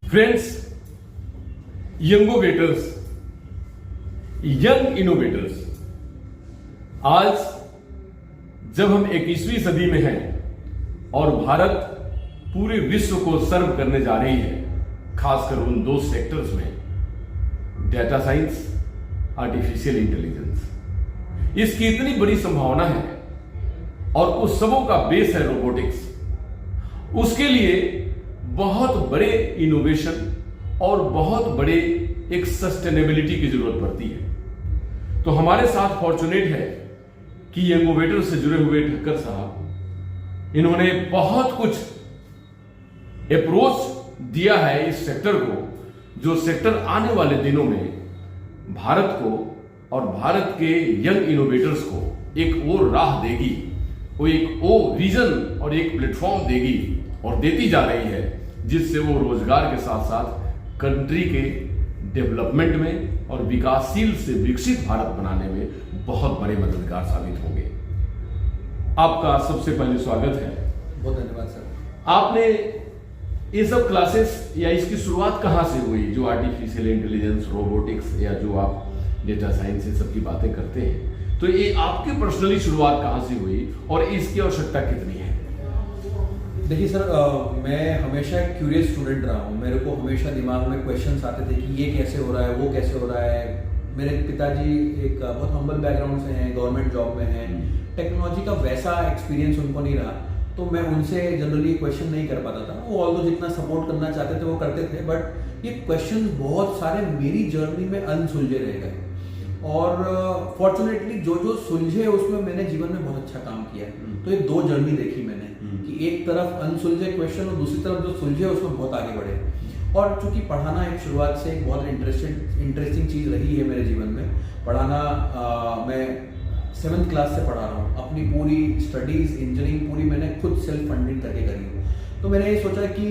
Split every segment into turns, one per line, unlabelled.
Friends, यंगोवेटर्स, young innovators, आज जब हम 21वीं सदी में हैं और भारत पूरे विश्व को सर्व करने जा रही है, खासकर उन दो सेक्टर्स में, डेटा साइंस, आर्टिफिशियल इंटेलिजेंस, इसकी इतनी बड़ी संभावना है और उस सबों का बेस है रोबोटिक्स। उसके लिए बहुत बड़े इनोवेशन और बहुत बड़े एक सस्टेनेबिलिटी की जरूरत पड़ती है। तो हमारे साथ फॉर्चुनेट है कि यंगोवेटर से जुड़े हुए ठक्कर साहब, इन्होंने बहुत कुछ अप्रोच दिया है इस सेक्टर को, जो सेक्टर आने वाले दिनों में भारत को और भारत के यंग इनोवेटर्स को एक और राह देगी, वो एक और विजन और एक प्लेटफॉर्म देगी और देती जा रही है, जिससे वो रोजगार के साथ साथ कंट्री के डेवलपमेंट में और विकासशील से विकसित भारत बनाने में बहुत बड़े मददगार साबित होंगे। आपका सबसे पहले स्वागत है।
बहुत धन्यवाद सर।
आपने ये सब क्लासेस या इसकी शुरुआत कहाँ से हुई, जो आर्टिफिशियल इंटेलिजेंस, रोबोटिक्स या जो आप डेटा साइंस ये सब की बातें करते हैं, तो ये आपकी पर्सनली शुरुआत कहाँ से हुई और इसकी आवश्यकता कितनी है?
देखिए सर, मैं हमेशा एक क्यूरियस स्टूडेंट रहा हूँ। मेरे को हमेशा दिमाग में क्वेश्चंस आते थे कि ये कैसे हो रहा है, वो कैसे हो रहा है। मेरे पिताजी एक बहुत हम्बल बैकग्राउंड से हैं, गवर्नमेंट जॉब में हैं, टेक्नोलॉजी का वैसा एक्सपीरियंस उनको नहीं रहा, तो मैं उनसे जनरली क्वेश्चन नहीं कर पाता था। वो ऑल्दो जितना सपोर्ट करना चाहते थे वो करते थे, बट ये क्वेश्चन बहुत सारे मेरी जर्नी में अनसुलझे रह गए। और फॉर्चुनेटली जो जो सुलझे उसमें मैंने जीवन में बहुत अच्छा काम किया। तो ये दो जर्नी देखी मैंने कि एक तरफ अनसुलझे क्वेश्चन और दूसरी तरफ जो सुलझे उसमें बहुत आगे बढ़े। और चूंकि पढ़ाना एक शुरुआत से एक बहुत इंटरेस्टिंग चीज़ रही है मेरे जीवन में। पढ़ाना मैं 7th क्लास से पढ़ा रहा हूँ। अपनी पूरी स्टडीज, इंजीनियरिंग पूरी मैंने खुद सेल्फ फंडिंग करके करी है। तो मैंने ये सोचा कि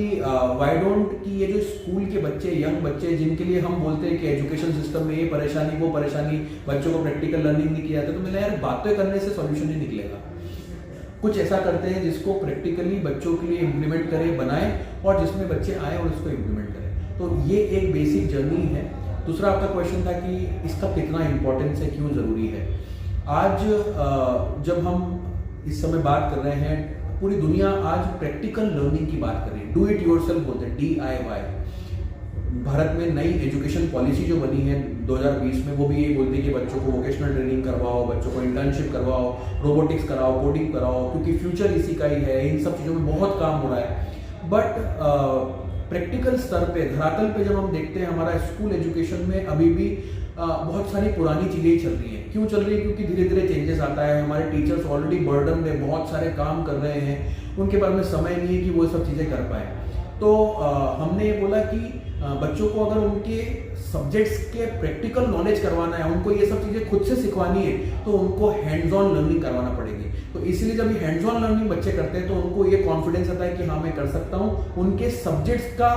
वाई डोंट कि ये जो स्कूल के बच्चे, यंग बच्चे, जिनके लिए हम बोलते हैं कि एजुकेशन सिस्टम में ये परेशानी वो परेशानी, बच्चों को प्रैक्टिकल लर्निंग नहीं किया जाता, तो मैंने यार बातें करने से सॉल्यूशन नहीं निकलेगा। कुछ ऐसा करते हैं जिसको प्रैक्टिकली बच्चों के लिए इम्प्लीमेंट करें, बनाएं और जिसमें बच्चे आए और उसको इम्प्लीमेंट करें। तो ये एक बेसिक जर्नी है। दूसरा आपका क्वेश्चन था कि इसका कितना इंपॉर्टेंस है, क्यों ज़रूरी है। आज जब हम इस समय बात कर रहे हैं, पूरी दुनिया आज प्रैक्टिकल लर्निंग की बात कर रही है। डू इट योरसेल्फ बोलते हैं, DIY। भारत में नई एजुकेशन पॉलिसी जो बनी है 2020 में, वो भी ये बोलती है कि बच्चों को वोकेशनल ट्रेनिंग करवाओ, बच्चों को इंटर्नशिप करवाओ, रोबोटिक्स कराओ, कोडिंग कराओ, क्योंकि फ्यूचर इसी का ही है। इन सब चीज़ों में बहुत काम हो रहा है। बट प्रैक्टिकल स्तर पे, धरातल पे जब हम देखते हैं, हमारा स्कूल एजुकेशन में अभी भी बहुत सारी पुरानी चीज़ें ही चल रही हैं। क्यों चल रही है? क्योंकि धीरे धीरे चेंजेस आता है। हमारे टीचर्स ऑलरेडी बर्डन है, बहुत सारे काम कर रहे हैं, उनके पास में समय नहीं है कि वो सब चीज़ें कर पाए। तो हमने ये बोला कि बच्चों को अगर उनके सब्जेक्ट्स के प्रैक्टिकल नॉलेज करवाना है, उनको ये सब चीज़ें खुद से सिखवानी है, तो उनको हैंड्स ऑन लर्निंग करवाना पड़ेगी। तो इसीलिए जब ये हैंड्स ऑन लर्निंग बच्चे करते हैं तो उनको ये कॉन्फिडेंस आता है कि हाँ मैं कर सकता हूँ। उनके सब्जेक्ट्स का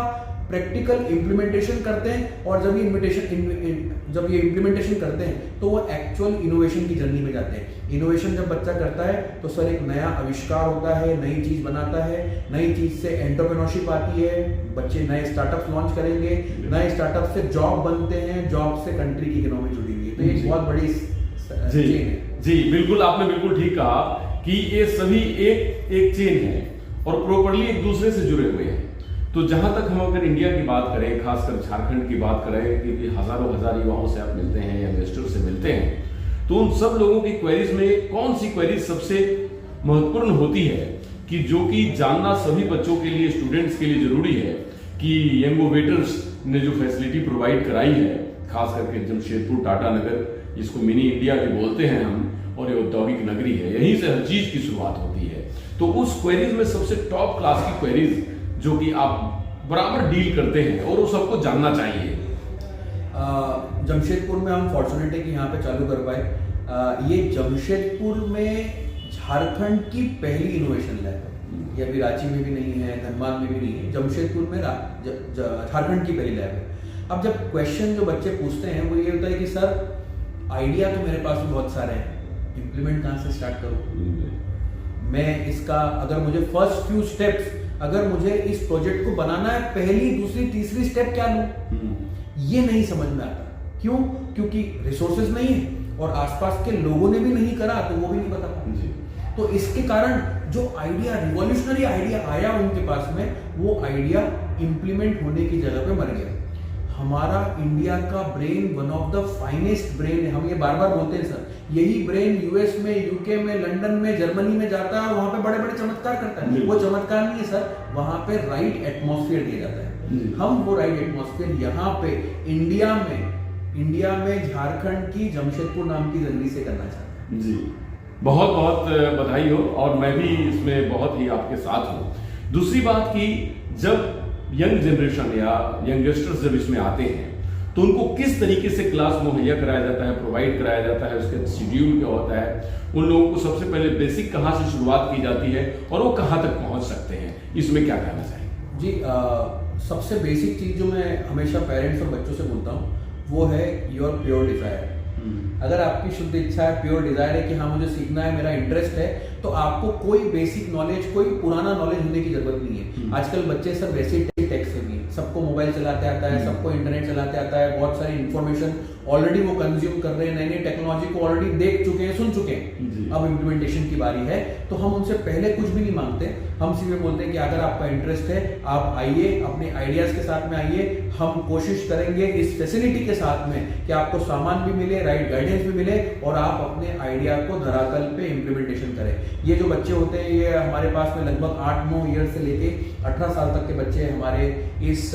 प्रैक्टिकल इम्प्लीमेंटेशन करते हैं और जब ये इम्प्लीमेंटेशन करते हैं तो वो एक्चुअल इनोवेशन की जर्नी में जाते हैं। इनोवेशन जब बच्चा करता है तो सर एक नया आविष्कार होता है, नई चीज बनाता है, नई चीज से एंटरप्रेन्योरशिप आती है, बच्चे नए स्टार्टअप्स लॉन्च करेंगे, नए स्टार्टअप से जॉब बनते हैं, जॉब से कंट्री की इकोनॉमी जुड़ी हुई है। तो ये बहुत बड़ी चेन है।
जी बिल्कुल, आपने बिल्कुल ठीक कहा कि ये सभी एक चेन है और प्रॉपर्ली एक दूसरे से जुड़े हुए हैं। तो जहां तक हम अगर इंडिया की बात करें, खासकर झारखंड की बात करें, क्योंकि हजारों हजार युवाओं से आप मिलते हैं या इन्वेस्टर से मिलते हैं, तो उन सब लोगों की क्वेरीज में कौन सी क्वेरीज सबसे महत्वपूर्ण होती है कि जो कि जानना सभी बच्चों के लिए, स्टूडेंट्स के लिए जरूरी है कि यंगोवेटर्स ने जो फैसिलिटी प्रोवाइड कराई है, खास करके जमशेदपुर, टाटा नगर, जिसको मिनी इंडिया भी बोलते हैं हम, और ये औद्योगिक नगरी है, यहीं से हर चीज की शुरुआत होती है। तो उस क्वेरीज में सबसे टॉप क्लास की क्वेरीज जो कि आप बराबर डील करते हैं और वो सबको जानना चाहिए।
जमशेदपुर में हम फॉर्चुनेट है कि यहाँ पे चालू कर पाए। ये जमशेदपुर में झारखंड की पहली इनोवेशन लैब है। ये अभी रांची में भी नहीं है, धनबाद में भी नहीं है, जमशेदपुर में झारखंड की पहली लैब है। अब जब क्वेश्चन जो बच्चे पूछते हैं वो ये होता है कि सर आइडिया तो मेरे पास भी बहुत सारे हैं, इम्प्लीमेंट कहाँ से स्टार्ट करूँ मैं इसका? अगर मुझे फर्स्ट फ्यू स्टेप्स अगर मुझे इस प्रोजेक्ट को बनाना है, पहली दूसरी तीसरी स्टेप क्या लूं, ये नहीं समझ में आता। क्यों? क्योंकि रिसोर्सेज नहीं है और आसपास के लोगों ने भी नहीं करा तो वो भी नहीं बता। तो इसके कारण जो आइडिया, रिवॉल्यूशनरी आइडिया आया उनके पास में, वो आइडिया इंप्लीमेंट होने की जगह पे मर गया। हमारा इंडिया का brain one of the finest brain है, हम ये बार बार बोलते हैं सर, यही ब्रेन यूएस में, यूके में, लंदन में, जर्मनी में जाता है और वहां पे बड़े बड़े चमत्कार करता है। वो चमत्कार नहीं है सर, वहां पे राइट एटमॉस्फेयर दिया जाता है। हम वो राइट एटमॉस्फेयर यहाँ पे इंडिया में झारखंड की जमशेदपुर नाम की जंगली से करना चाहते हैं।
जी, बहुत बहुत बधाई हो, और मैं भी इसमें बहुत ही आपके साथ हूँ। दूसरी बात की, जब यंग जनरेशन या यंगस्टर्स जब इसमें आते हैं तो उनको किस तरीके से क्लास मुहैया कराया जाता है, प्रोवाइड कराया जाता है, उसका शेड्यूल क्या होता है, उन लोगों को सबसे पहले बेसिक कहाँ से शुरुआत की जाती है और वो कहाँ तक पहुँच सकते हैं, इसमें क्या कहना चाहिए?
जी, सबसे बेसिक चीज जो मैं हमेशा पेरेंट्स और बच्चों से बोलता हूँ वो है योर प्योर डिजायर। अगर आपकी शुद्ध इच्छा है, प्योर डिजायर है कि हाँ मुझे सीखना है, मेरा इंटरेस्ट है, तो आपको कोई बेसिक नॉलेज, कोई पुराना नॉलेज होने की जरूरत नहीं है। आजकल बच्चे सब वैसे ही टेक से भी, सबको मोबाइल चलाते आता है, सबको इंटरनेट चलाते आता है, बहुत सारी इंफॉर्मेशन ऑलरेडी वो कंज्यूम कर रहे हैं, नई नई टेक्नोलॉजी को ऑलरेडी देख चुके हैं, सुन चुके हैं। अब इम्प्लीमेंटेशन की बारी है, तो हम उनसे पहले कुछ भी नहीं मांगते, हम सीधे बोलते हैं कि अगर आपका इंटरेस्ट है आप आइए, अपने आइडियाज के साथ में आइए, हम कोशिश करेंगे इस फैसिलिटी के साथ में कि आपको सामान भी मिले, राइट गाइडेंस भी मिले और आप अपने आइडिया को धरातल पे इम्प्लीमेंटेशन करें। ये जो बच्चे होते हैं, ये हमारे पास में लगभग 8-9 ईयर से लेके 18 साल तक के बच्चे हमारे इस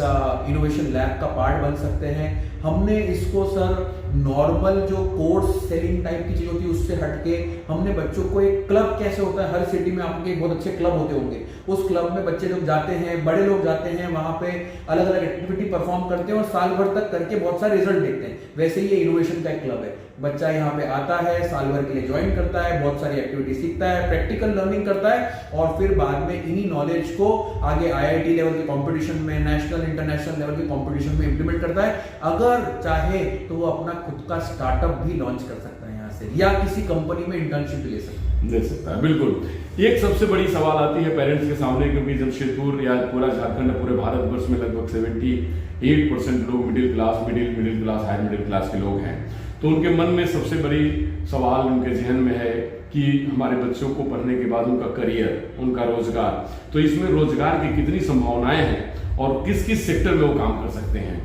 इनोवेशन लैब का पार्ट बन सकते हैं। हमने इसको सर नॉर्मल जो कोर्स सेलिंग टाइप की चीज होती है उससे हटके हमने बच्चों को एक क्लब, कैसे होता है हर सिटी में आपके बहुत अच्छे क्लब होते होंगे, उस क्लब में बच्चे लोग जाते हैं, बड़े लोग जाते हैं, वहां पे अलग अलग एक्टिविटी परफॉर्म करते हैं और साल भर तक करके बहुत सारे रिजल्ट देखते हैं। वैसे ही ये इनोवेशन का एक क्लब है, बच्चा यहाँ पे आता है, साल भर के लिए ज्वाइन करता है, बहुत सारी एक्टिविटी सीखता है, प्रैक्टिकल लर्निंग करता है और फिर बाद में इन्हीं नॉलेज को आगे IIT लेवल के कंपटीशन में, नेशनल इंटरनेशनल लेवल के कंपटीशन में इंप्लीमेंट करता है। अगर चाहे तो वो अपना खुद का स्टार्टअप भी लॉन्च कर सकता है यहाँ से, या किसी कंपनी में इंटर्नशिप भी ले सकता है।
बिल्कुल। एक सबसे बड़ी सवाल आती है पेरेंट्स के सामने, क्योंकि जमशेदपुर या पूरा झारखंड, पूरे भारतवर्ष में लगभग 78% लोग middle class, high middle class के लोग हैं, तो उनके मन में सबसे बड़ी सवाल उनके जहन में है कि हमारे बच्चों को पढ़ने के बाद उनका करियर, उनका रोजगार, तो इसमें रोजगार की कितनी संभावनाएं हैं और किस किस सेक्टर में वो काम कर सकते हैं?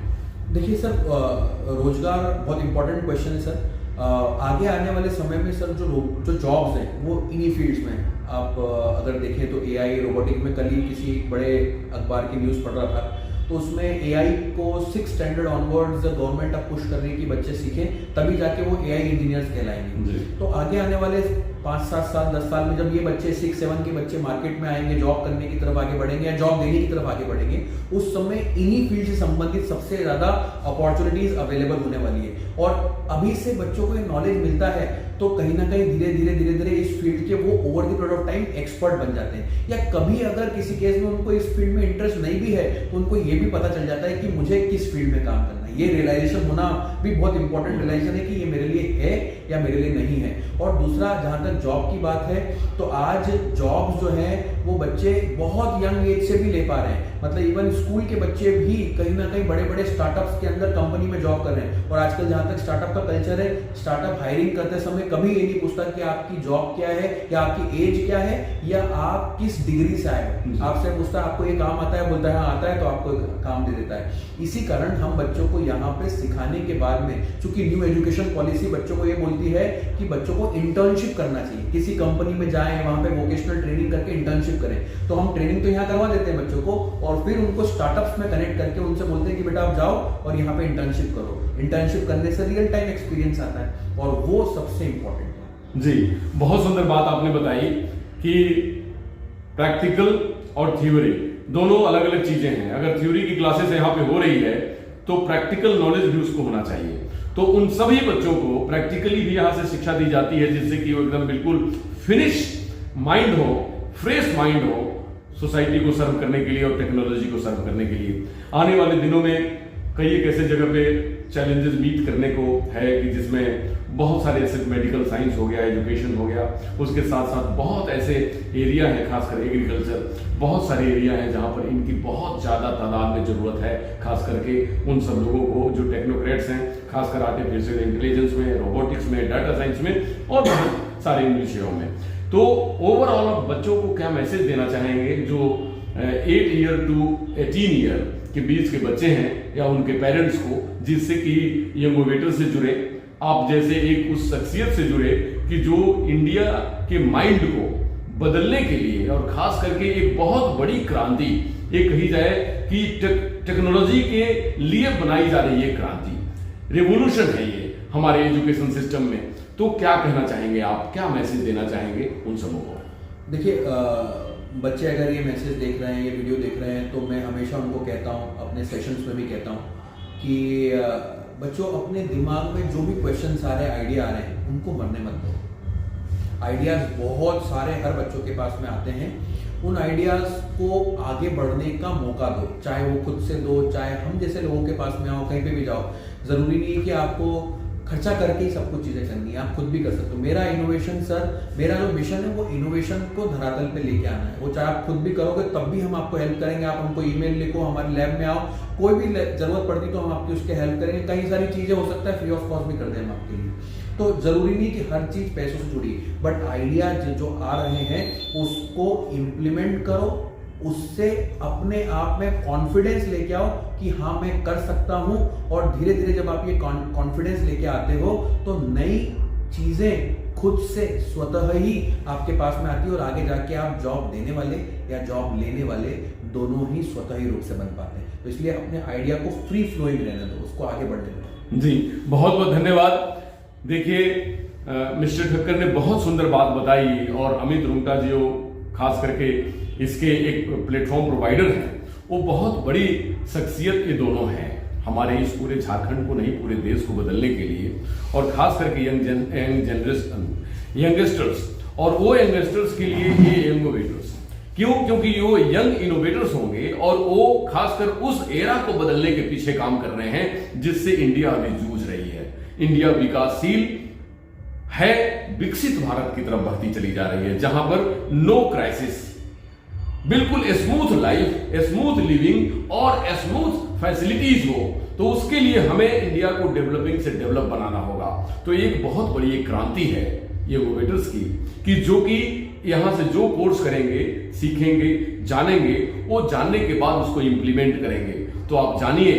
देखिए सर, रोजगार बहुत इंपॉर्टेंट क्वेश्चन है सर। आगे आने वाले समय में सर जो जॉब्स हैं वो इन्हीं फील्ड्स में हैं। आप अगर देखें तो AI, रोबोटिक में कल ही किसी बड़े अखबार की न्यूज़ पढ़ रहा था, तो उसमें AI को 6th स्टैंडर्ड ऑनवर्ड्स गवर्नमेंट अब पुश कर रही है कि बच्चे सीखें, तभी जाके वो AI इंजीनियर्स कहलाएंगे। तो आगे आने वाले 5-7 साल 10 साल में जब ये बच्चे 6-7 के बच्चे मार्केट में आएंगे, जॉब करने की तरफ आगे बढ़ेंगे या जॉब देने की तरफ आगे बढ़ेंगे, उस समय इन्हीं फील्ड से संबंधित सबसे ज्यादा अपॉर्चुनिटीज अवेलेबल होने वाली है। और अभी से बच्चों को ये नॉलेज मिलता है तो कहीं ना कहीं धीरे धीरे इस फील्ड के वो over the period of time expert बन जाते हैं। या कभी अगर किसी केस में उनको इस फील्ड में इंटरेस्ट नहीं भी है तो उनको ये भी पता चल जाता है कि मुझे किस फील्ड में काम करना है। ये रियलाइजेशन होना भी बहुत इंपॉर्टेंट रियलाइजेशन है कि ये मेरे लिए है या मेरे लिए नहीं है। और दूसरा, जहां तक जॉब की बात है तो आज जॉब जो है वो बच्चे बहुत यंग एज से भी ले पा रहे हैं। मतलब इवन स्कूल के बच्चे भी कहीं ना कहीं बड़े बड़े स्टार्टअप्स के अंदर कंपनी में जॉब कर रहे हैं। और आजकल जहां तक स्टार्टअप का कल्चर है, स्टार्टअप हायरिंग करते समय कभी ये नहीं पूछता कि आपकी जॉब क्या है या आपकी एज क्या है या आप किस डिग्री से आए हो। आपसे पूछता है आपको ये काम आता है, बोलता है हाँ आता है, तो आपको काम दे देता है। इसी कारण हम बच्चों को यहाँ पे सिखाने के बाद में, चूंकि न्यू एजुकेशन पॉलिसी बच्चों को ये बोलती है कि बच्चों को इंटर्नशिप करना चाहिए, किसी कंपनी में जाएं, वहां पे वोकेशनल ट्रेनिंग करके इंटर्नशिप करें। तो हम ट्रेनिंग तो यहाँ करवा देते हैं बच्चों को और फिर उनको स्टार्टअप्स में कनेक्ट करके उनसे बोलते हैं कि बेटा आप जाओ और यहाँ पे इंटर्नशिप करो। इंटर्नशिप करने से रियल टाइम एक्सपीरियंस आता है और वो सबसे इंपॉर्टेंट है।
जी, बहुत सुंदर बात आपने बताई कि प्रैक्टिकल और थ्योरी दोनों अलग अलग चीजें हैं। अगर थ्योरी की क्लासेस यहाँ पे हो रही है तो प्रैक्टिकल नॉलेज भी उसको होना चाहिए। तो उन सभी बच्चों को प्रैक्टिकली भी यहाँ से शिक्षा दी जाती है जिससे कि वो एकदम बिल्कुल फिनिश माइंड हो, फ्रेश माइंड हो सोसाइटी को सर्व करने के लिए और टेक्नोलॉजी को सर्व करने के लिए। आने वाले दिनों में कई एक ऐसे जगह पे चैलेंजेस मीट करने को है कि जिसमें बहुत सारे ऐसे मेडिकल साइंस हो गया, एजुकेशन हो गया, उसके साथ साथ बहुत ऐसे एरिया हैं, खासकर एग्रीकल्चर, बहुत सारे एरिया हैं जहाँ पर इनकी बहुत ज़्यादा तादाद में ज़रूरत है, खास करके उन सब लोगों को जो टेक्नोक्रेट्स हैं, खासकर आर्टिफिशियल इंटेलिजेंस में, रोबोटिक्स में, डाटा साइंस में और बहुत सारे इन विषयों में। तो ओवरऑल आप बच्चों को क्या मैसेज देना चाहेंगे जो 8 ईयर टू 18 ईयर के बीच के बच्चे हैं या उनके पेरेंट्स को, जिससे कि यंगोवेटर से जुड़े, आप जैसे एक उस शख्सियत से जुड़े कि जो इंडिया के माइंड को बदलने के लिए और खास करके एक बहुत बड़ी क्रांति, ये कही जाए कि टेक्नोलॉजी के लिए बनाई जा रही है क्रांति, रेवोल्यूशन है ये हमारे एजुकेशन सिस्टम में। तो क्या कहना चाहेंगे आप, क्या मैसेज देना चाहेंगे उन सबों को?
देखिए, बच्चे अगर ये मैसेज देख रहे हैं, ये वीडियो देख रहे हैं, तो मैं हमेशा उनको कहता हूँ, अपने सेशंस में भी कहता हूँ कि बच्चों अपने दिमाग में जो भी क्वेश्चन आ रहे हैं, आइडिया आ रहे हैं, उनको मरने मत दो। आइडियाज बहुत सारे हर बच्चों के पास में आते हैं, उन आइडियाज को आगे बढ़ने का मौका दो, चाहे वो खुद से दो, चाहे हम जैसे लोगों के पास में आओ, कहीं पे भी जाओ। जरूरी नहीं है कि आपको खर्चा करके ही सब कुछ चीजें करनी है, आप खुद भी कर सकते हो। मेरा इनोवेशन सर, मेरा जो मिशन है वो इनोवेशन को धरातल पे लेके आना है। वो चाहे आप खुद भी करोगे तब भी हम आपको हेल्प करेंगे। आप हमको ईमेल लिखो, हमारे लैब में आओ, कोई भी जरूरत पड़ती तो हम आपकी उसके हेल्प करेंगे। कई सारी चीजें हो सकता है फ्री ऑफ कॉस्ट भी कर दें हम आपके लिए। तो जरूरी नहीं कि हर चीज पैसों से जुड़ी, बट आइडिया जो आ रहे हैं उसको इम्प्लीमेंट करो, उससे अपने आप में कॉन्फिडेंस लेके आओ कि हाँ मैं कर सकता हूं। और धीरे धीरे जब आप ये कॉन्फिडेंस लेके आते हो तो नई चीजें खुद से स्वतः ही आपके पास में आती है और आगे जाके आप जॉब देने वाले या जॉब लेने वाले दोनों ही स्वतः ही रूप से बन पाते हैं। तो इसलिए अपने आइडिया को फ्री फ्लोइंग रहने दो, उसको आगे बढ़ने दो।
जी, बहुत बहुत धन्यवाद। देखिए, मिस्टर ठक्कर ने बहुत सुंदर बात बताई और अमित रुंगटा जी खास करके इसके एक प्लेटफॉर्म प्रोवाइडर हैं, वो बहुत बड़ी शख्सियत ये दोनों हैं हमारे इस पूरे झारखंड को नहीं, पूरे देश को बदलने के लिए, और खास करके यंगस्टर्स और वो यंगस्टर्स के लिए ये यंगोवेटर्स। क्यों? क्योंकि वो यंग इनोवेटर्स होंगे और वो खासकर उस एरा को बदलने के पीछे काम कर रहे हैं जिससे इंडिया अभी जूझ रही है। इंडिया विकासशील है, विकसित भारत की तरफ बढ़ती चली जा रही है, जहां पर नो क्राइसिस, बिल्कुल स्मूथ लाइफ, स्मूथ लिविंग और स्मूथ फैसिलिटीज हो। तो उसके लिए हमें इंडिया को डेवलपिंग से डेवलप बनाना होगा। तो एक बहुत बड़ी एक क्रांति है ये इनोवेटर्स की, कि जो कि यहां से जो कोर्स करेंगे, सीखेंगे, जानेंगे, वो जानने के बाद उसको इंप्लीमेंट करेंगे। तो आप जानिए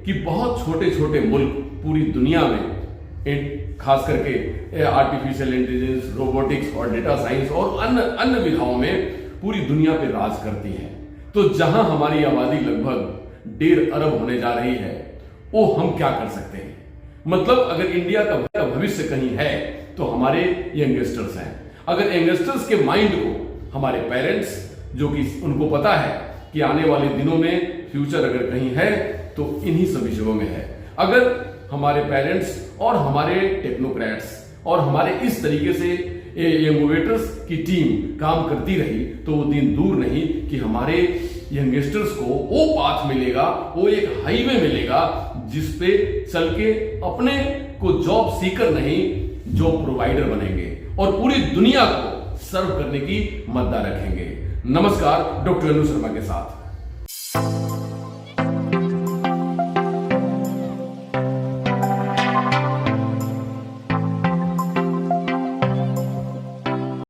कि बहुत छोटे छोटे मुल्क पूरी दुनिया में खास करके आर्टिफिशियल इंटेलिजेंस, रोबोटिक्स और डेटा साइंस और अन्य विधाओं में पूरी दुनिया पे राज करती है। तो जहां हमारी आबादी लगभग 1.5 अरब होने जा रही है, वो हम क्या कर सकते हैं? मतलब अगर इंडिया का भविष्य कहीं है तो हमारे यंगस्टर्स हैं। अगर यंगस्टर्स के माइंड को हमारे पेरेंट्स, जो कि उनको पता है कि आने वाले दिनों में फ्यूचर अगर कहीं है तो इन्हीं सब विषयों में है, अगर हमारे पेरेंट्स और हमारे टेक्नोक्रेट्स और हमारे इस तरीके से इनोवेटर्स की टीम काम करती रही तो वो दिन दूर नहीं कि हमारे यंगस्टर्स को वो पाथ मिलेगा, वो एक हाईवे मिलेगा जिस पे चल के अपने को जॉब सीकर नहीं, जॉब प्रोवाइडर बनेंगे और पूरी दुनिया को सर्व करने की मद्दा रखेंगे। नमस्कार, डॉक्टर अनु शर्मा के साथ।